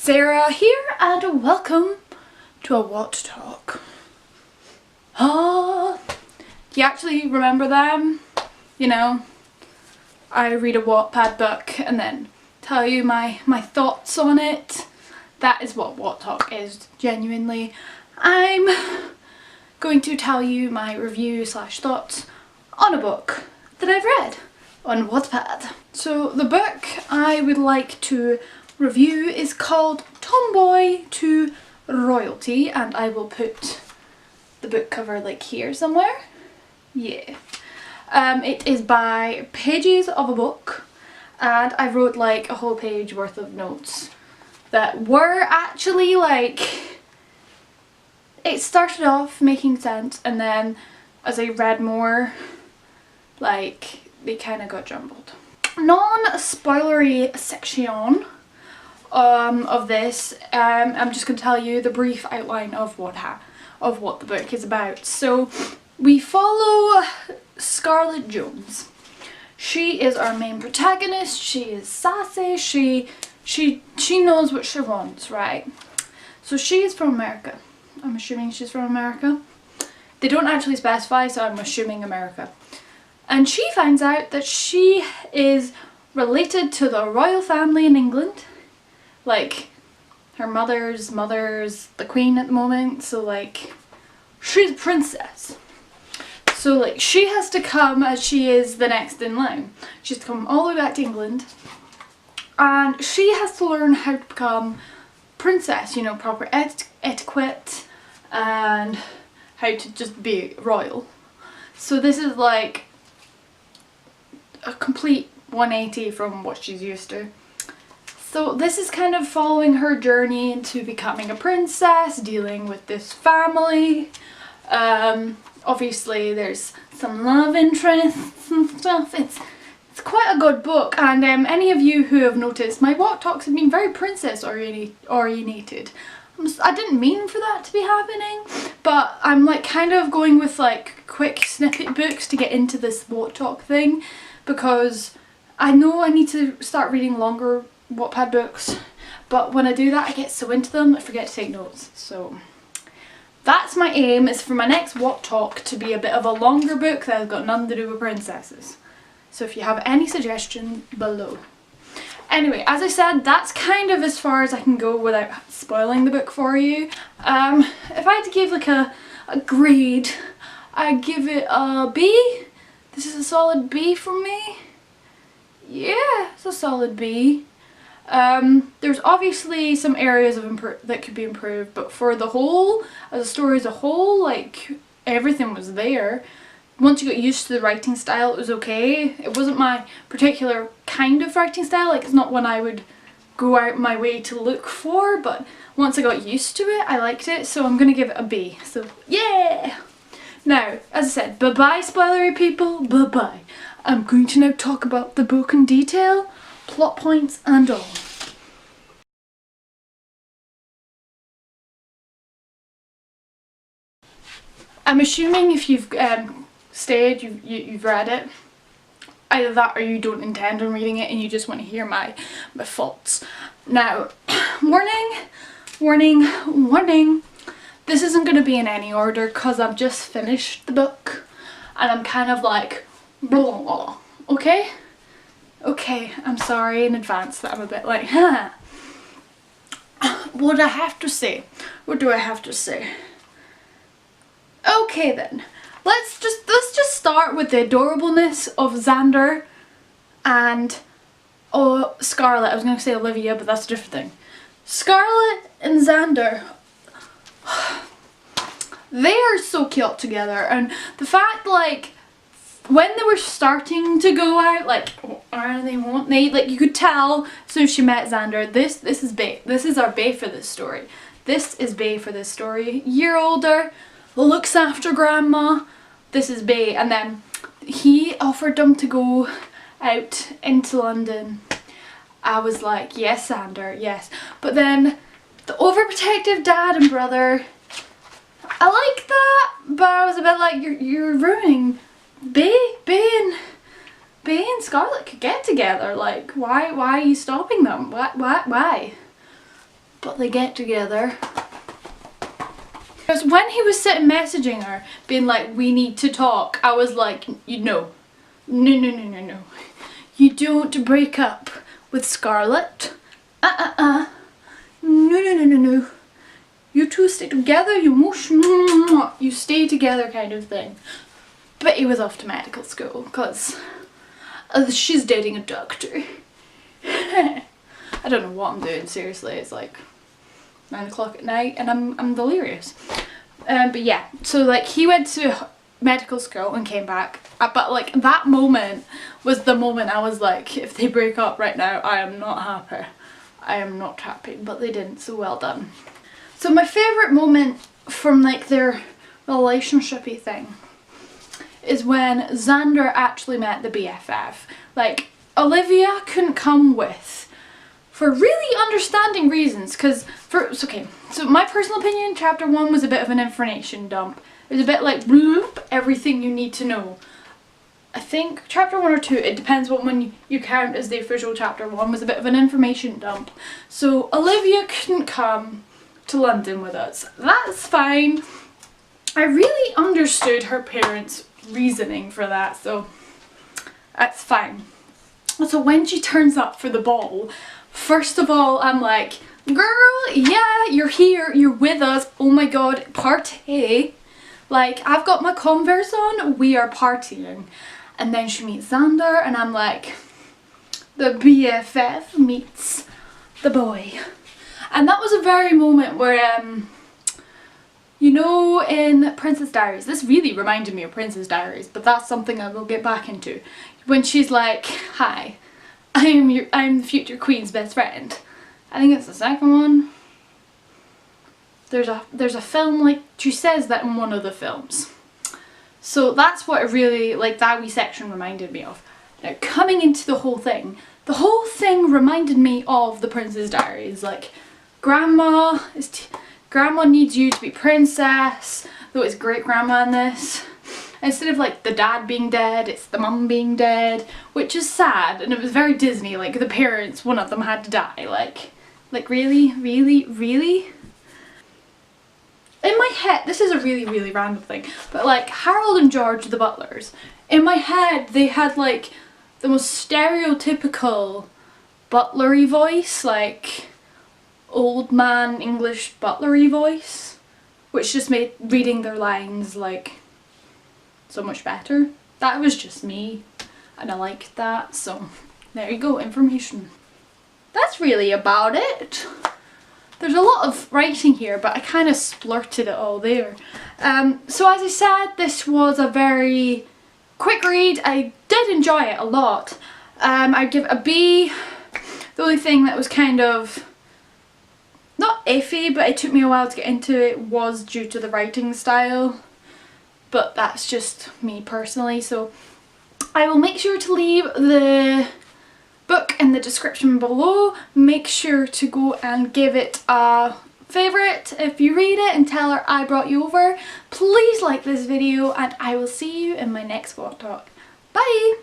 Sarah here and welcome to a What Talk. Do you actually remember them? You know, I read a Wattpad book and then tell you my thoughts on it. That is what Talk is, genuinely. I'm going to tell you my review / thoughts on a book that I've read on Wattpad. So the book I would like to review is called Tomboy to Royalty, and I will put the book cover like here somewhere. Yeah. It is by Pages of a Book, and I wrote like a whole page worth of notes that were actually like, it started off making sense and then as I read more, like, they kind of got jumbled. Non-spoilery section of this, I'm just going to tell you the brief outline of what the book is about. So we follow Scarlett Jones. She is our main protagonist. She is sassy. She knows what she wants, right? So she is from America. I'm assuming she's from America. They don't actually specify, so I'm assuming America. And she finds out that she is related to the royal family in England. Like, her mother's the queen at the moment, so like, she's a princess. So like, she has to come, as she is the next in line, she has to come all the way back to England, and she has to learn how to become princess, you know, proper etiquette and how to just be royal. So this is like a complete 180 from what she's used to. So this is kind of following her journey into becoming a princess, dealing with this family. Obviously there's some love interests and stuff. It's quite a good book, and any of you who have noticed, my What Talks have been very princess orientated. I didn't mean for that to be happening, but I'm like kind of going with like quick snippet books to get into this What Talk thing, because I know I need to start reading longer Wattpad books, but when I do that I get so into them I forget to take notes. So that's my aim, is for my next What Talk to be a bit of a longer book that has got nothing to do with princesses. So if you have any suggestion, below. Anyway, as I said, that's kind of as far as I can go without spoiling the book for you. If I had to give like a grade, I'd give it a B. This is a solid B from me. Yeah, it's a solid B. There's obviously some areas of that could be improved, but for the whole, as a story as a whole, like, everything was there. Once you got used to the writing style, it was okay. It wasn't my particular kind of writing style, like it's not one I would go out my way to look for, but once I got used to it, I liked it, so I'm gonna give it a B. So yeah! Now, as I said, bye-bye spoilery people, bye-bye. I'm going to now talk about the book in detail, plot points and all. I'm assuming if you've stayed, you've read it. Either that or you don't intend on reading it and you just want to hear my thoughts. Now, warning. This isn't going to be in any order because I've just finished the book and I'm kind of like, blah, blah, okay? Okay, I'm sorry in advance that I'm a bit like, huh. What do I have to say? What do I have to say? Okay then, let's just start with the adorableness of Xander and Scarlett. I was going to say Olivia, but that's a different thing. Scarlett and Xander, they are so cute together, and the fact, like, when they were starting to go out, like, like, you could tell as soon as she met Xander, this is bae. This is our bae for this story. This is bae for this story. Year older, looks after grandma. This is bae. And then he offered them to go out into London. I was like, yes, Xander, yes. But then the overprotective dad and brother, I like that, but I was a bit like, you're ruining bae and Scarlett could get together. Like, why are you stopping them? Why? but they get together. Because when he was sitting messaging her, being like, we need to talk, I was like, you know, no. You don't break up with Scarlett. No. You two stay together, you stay together kind of thing. But he was off to medical school because she's dating a doctor. I don't know what I'm doing, seriously. It's like 9 o'clock at night and I'm delirious. But yeah, so like he went to medical school and came back. But like that moment was the moment I was like, if they break up right now, I am not happy. I am not happy, but they didn't, so well done. So my favourite moment from like their relationshipy thing is when Xander actually met the BFF. Like Olivia couldn't come with, for really understanding reasons, because okay, so my personal opinion, chapter 1 was a bit of an information dump. It was a bit like bloop, everything you need to know. I think chapter 1 or 2, it depends what one you count as the official chapter 1, was a bit of an information dump. So Olivia couldn't come to London with us. That's fine. I really understood her parents' reasoning for that, so that's fine. So when she turns up for the ball, first of all, I'm like, girl, yeah, you're here, you're with us, oh my god, party. Like, I've got my Converse on, we are partying. And then she meets Xander and I'm like, the BFF meets the boy. And that was a very moment where, you know, in Princess Diaries, this really reminded me of Princess Diaries, but that's something I will get back into. When she's like, hi, I'm the future queen's best friend. I think it's the second one. There's a film, like, she says that in one of the films. So that's what it really, like, that wee section reminded me of. Now, coming into the whole thing reminded me of the Princess Diaries. Like, Grandma needs you to be princess, though it's great grandma in this. Instead of like the dad being dead, it's the mum being dead, which is sad, and it was very Disney. Like the parents, one of them had to die. Like really? In my head, this is a really random thing, but like Harold and George, the butlers, in my head they had like the most stereotypical butlery voice, like old man English butlery voice, which just made reading their lines like so much better. That was just me and I liked that, so there you go, information. That's really about it. There's a lot of writing here, but I kind of splurted it all there. So as I said, this was a very quick read. I did enjoy it a lot. I'd give it a B. The only thing that was kind of not iffy, but it took me a while to get into it, was due to the writing style. But that's just me personally, so I will make sure to leave the book in the description below. Make sure to go and give it a favourite if you read it and tell her I brought you over. Please like this video and I will see you in my next vlog talk. Bye!